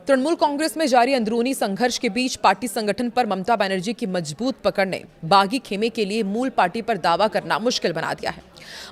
तृणमूल कांग्रेस में जारी अंदरूनी संघर्ष के बीच पार्टी संगठन पर ममता बनर्जी की मजबूत पकड़ ने बागी खेमे के लिए मूल पार्टी पर दावा करना मुश्किल बना दिया है।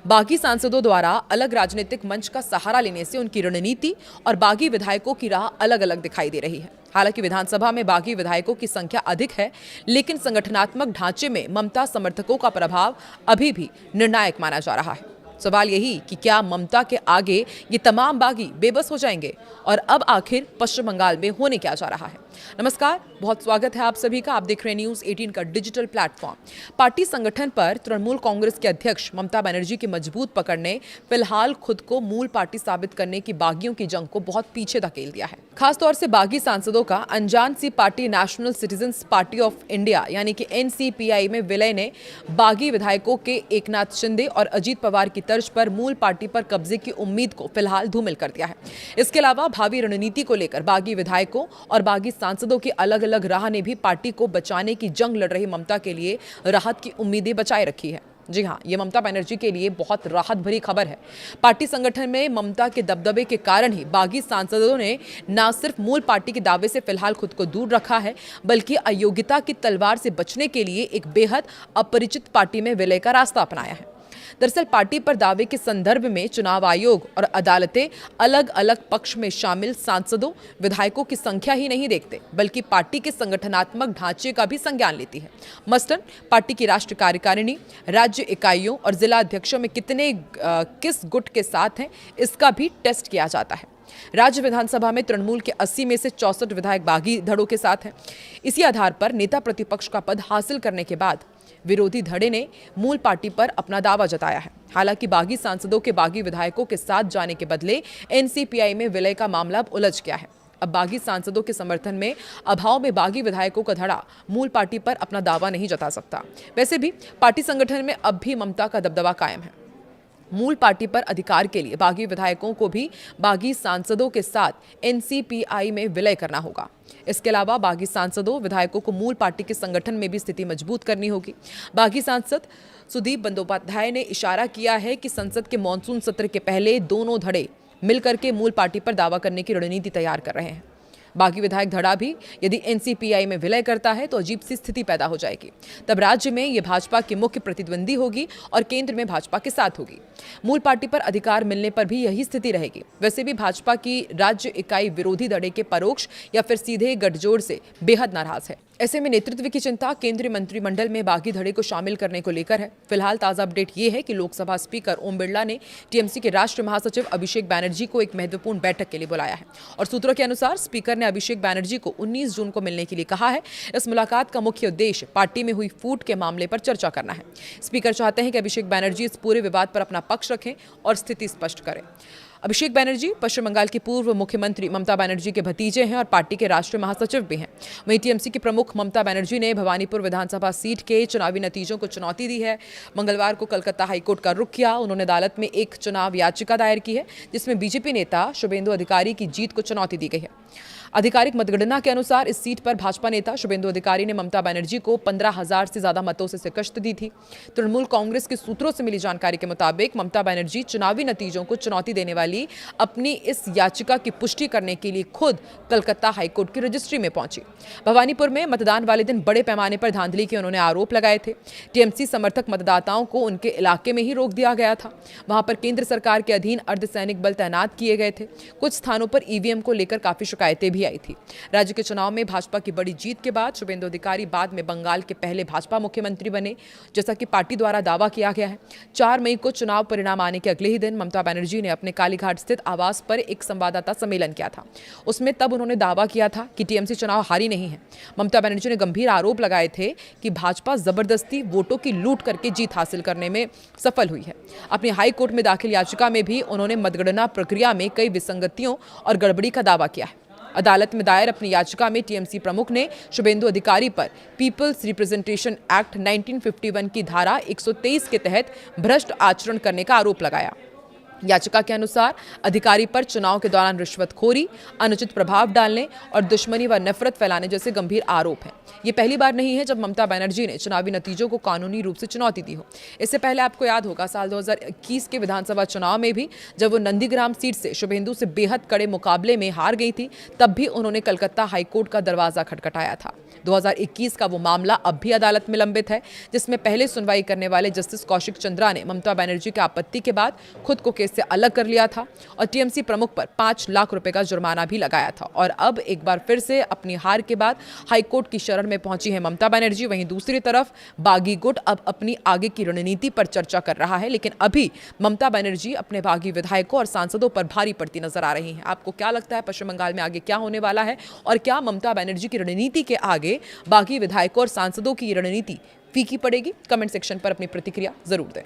बागी सांसदों द्वारा अलग राजनीतिक मंच का सहारा लेने से उनकी रणनीति और बागी विधायकों की राह अलग अलग दिखाई दे रही है। हालांकि विधानसभा में बागी विधायकों की संख्या अधिक है, लेकिन संगठनात्मक ढांचे में ममता समर्थकों का प्रभाव अभी भी निर्णायक माना जा रहा है। सवाल यही कि क्या ममता के आगे ये तमाम बागी बेबस हो जाएंगे और अब आखिर पश्चिम बंगाल में होने क्या जा रहा है। नमस्कार, बहुत स्वागत है आप सभी का। आप देख रहे हैं न्यूज़ 18 का डिजिटल प्लेटफॉर्म। पार्टी संगठन पर तृणमूल कांग्रेस के अध्यक्ष ममता बनर्जी की मजबूत पकड़ ने फिलहाल खुद को मूल पार्टी साबित करने की बागियों की जंग को बहुत पीछे धकेल दिया है। खासतौर से बागी सांसदों का अनजान सी party national citizens party of India यानी कि NCPI में विलय ने बागी विधायकों के एकनाथ शिंदे और अजीत पवार की तर्ज पर मूल पार्टी पर कब्जे की उम्मीद को फिलहाल धूमिल कर दिया है। इसके अलावा भावी रणनीति को लेकर बागी विधायकों और बागी सांसदों की अलग अलग राह ने भी पार्टी को बचाने की जंग लड़ रही ममता के लिए राहत की उम्मीदें बचाए रखी है। जी हां, ये ममता बनर्जी के लिए बहुत राहत भरी खबर है। पार्टी संगठन में ममता के दबदबे के कारण ही बागी सांसदों ने न सिर्फ मूल पार्टी के दावे से फिलहाल खुद को दूर रखा है, बल्कि अयोग्यता की तलवार से बचने के लिए एक बेहद अपरिचित पार्टी में विलय का रास्ता अपनाया है। दरअसल पार्टी पर दावे के संदर्भ में चुनाव आयोग और अदालतें अलग अलग पक्ष में शामिल सांसदों विधायकों की संख्या ही नहीं देखते, बल्कि पार्टी के संगठनात्मक ढांचे का भी संज्ञान लेती है। मसलन पार्टी की राष्ट्रीय कार्यकारिणी, राज्य इकाइयों और जिला अध्यक्षों में कितने किस गुट के साथ हैं, इसका भी टेस्ट किया जाता है। राज्य विधानसभा में तृणमूल के 80 में से 64 विधायक बागी धड़ों के साथ हैं। इसी आधार पर नेता प्रतिपक्ष का पद हासिल करने के बाद विरोधी धड़े ने मूल पार्टी पर अपना दावा जताया है। हालांकि बागी सांसदों के बागी विधायकों के साथ जाने के बदले NCPI में विलय का मामला अब उलझ गया है। अब बागी सांसदों के समर्थन में अभाव में बागी विधायकों का धड़ा मूल पार्टी पर अपना दावा नहीं जता सकता। वैसे भी पार्टी संगठन में अब भी ममता का दबदबा कायम है। मूल पार्टी पर अधिकार के लिए बागी विधायकों को भी बागी सांसदों के साथ NCPI में विलय करना होगा। इसके अलावा बागी सांसदों विधायकों को मूल पार्टी के संगठन में भी स्थिति मजबूत करनी होगी। बागी सांसद सुदीप बंदोपाध्याय ने इशारा किया है कि संसद के मॉनसून सत्र के पहले दोनों धड़े मिलकर के मूल पार्टी पर दावा करने की रणनीति तैयार कर रहे हैं। बागी विधायक धड़ा भी यदि NCPI में विलय करता है तो अजीब सी स्थिति पैदा हो जाएगी। तब राज्य में ये भाजपा की मुख्य प्रतिद्वंदी होगी और केंद्र में भाजपा के साथ होगी। मूल पार्टी पर अधिकार मिलने पर भी यही स्थिति रहेगी। वैसे भी भाजपा की राज्य इकाई विरोधी धड़े के परोक्ष या फिर सीधे गठजोड़ से बेहद नाराज है। ऐसे में नेतृत्व की चिंता केंद्रीय मंत्रिमंडल में बागी धड़े को शामिल करने को लेकर है। फिलहाल ताजा अपडेट ये है कि लोकसभा स्पीकर ओम बिरला ने TMC के राष्ट्रीय महासचिव अभिषेक बैनर्जी को एक महत्वपूर्ण बैठक के लिए बुलाया है और सूत्रों के अनुसार स्पीकर ने अभिषेक बैनर्जी को 19 जून को मिलने के लिए कहा है। इस मुलाकात का मुख्य उद्देश्य पार्टी में हुई फूट के मामले पर चर्चा करना है। स्पीकर चाहते हैं कि अभिषेक बैनर्जी इस पूरे विवाद पर अपना पक्ष रखें और स्थिति स्पष्ट करें। अभिषेक बैनर्जी पश्चिम बंगाल की पूर्व मुख्यमंत्री ममता बनर्जी के भतीजे हैं और पार्टी के राष्ट्रीय महासचिव भी हैं। वहीं TMC की प्रमुख ममता बनर्जी ने भवानीपुर विधानसभा सीट के चुनावी नतीजों को चुनौती दी है। मंगलवार को कलकत्ता हाईकोर्ट का रुख किया। उन्होंने अदालत में एक चुनाव याचिका दायर की है, जिसमें BJP नेता शुभेंदु अधिकारी की जीत को चुनौती दी गई है। आधिकारिक मतगणना के अनुसार इस सीट पर भाजपा नेता शुभेंदु अधिकारी ने ममता बनर्जी को 15,000 से ज्यादा मतों से शिकस्त दी थी। तृणमूल कांग्रेस के सूत्रों से मिली जानकारी के मुताबिक ममता बनर्जी चुनावी नतीजों को चुनौती देने वाली अपनी इस याचिका की पुष्टि करने के लिए खुद कलकत्ता हाईकोर्ट की रजिस्ट्री में पहुंची। भवानीपुर में मतदान वाले दिन बड़े पैमाने पर धांधली के उन्होंने आरोप लगाए थे। TMC समर्थक मतदाताओं को उनके इलाके में ही रोक दिया गया था। वहां पर केंद्र सरकार के अधीन अर्धसैनिक बल तैनात किए गए थे। कुछ स्थानों पर EVM को लेकर काफी शिकायतें भी आई थी। राज्य के चुनाव में भाजपा की बड़ी जीत के बाद शुभेंदु अधिकारी बाद में बंगाल के पहले भाजपा मुख्यमंत्री बने, जैसा कि पार्टी द्वारा दावा किया गया है। 4 मई को चुनाव परिणाम आने के अगले ही दिन ममता बनर्जी ने अपने कालीघाट स्थित आवास पर एक संवाददाता सम्मेलन किया था। उसमें तब उन्होंने दावा किया था कि TMC चुनाव हारी नहीं है। ममता बनर्जी ने गंभीर आरोप लगाए थे कि भाजपा जबरदस्ती वोटों की लूट करके जीत हासिल करने में सफल हुई है। अपनी हाई कोर्ट में दाखिल याचिका में भी उन्होंने मतगणना प्रक्रिया में कई विसंगतियों और गड़बड़ी का दावा किया है। अदालत में दायर अपनी याचिका में TMC प्रमुख ने शुभेंदु अधिकारी पर पीपल्स रिप्रेजेंटेशन एक्ट 1951 की धारा 123 के तहत भ्रष्ट आचरण करने का आरोप लगाया। याचिका के अनुसार अधिकारी पर चुनाव के दौरान रिश्वतखोरी, अनुचित प्रभाव डालने और दुश्मनी व नफरत फैलाने जैसे गंभीर आरोप हैं। ये पहली बार नहीं है जब ममता बनर्जी ने चुनावी नतीजों को कानूनी रूप से चुनौती दी हो। इससे पहले आपको याद होगा साल 2021 के विधानसभा चुनाव में भी जब वो नंदीग्राम सीट से शुभेंदु से बेहद कड़े मुकाबले में हार गई थी, तब भी उन्होंने कलकत्ता हाईकोर्ट का दरवाजा खटखटाया था। 2021 का वो मामला अब भी अदालत में लंबित है, जिसमें पहले सुनवाई करने वाले जस्टिस कौशिक चंद्रा ने ममता बनर्जी की आपत्ति के बाद खुद को केस से अलग कर लिया था और टीएमसी प्रमुख पर 5 लाख रुपए का जुर्माना भी लगाया था। और अब एक बार फिर से अपनी हार के बाद हाईकोर्ट की शरण में पहुंची है ममता बनर्जी। वहीं दूसरी तरफ बागी गुट अब अपनी आगे की रणनीति पर चर्चा कर रहा है, लेकिन अभी ममता बनर्जी अपने बागी विधायकों और सांसदों पर भारी पड़ती नजर आ रही हैं। आपको क्या लगता है पश्चिम बंगाल में आगे क्या होने वाला है, और क्या ममता बनर्जी की रणनीति के आगे बागी विधायकों और सांसदों की रणनीति फीकी पड़ेगी? कमेंट सेक्शन पर अपनी प्रतिक्रिया जरूर दें।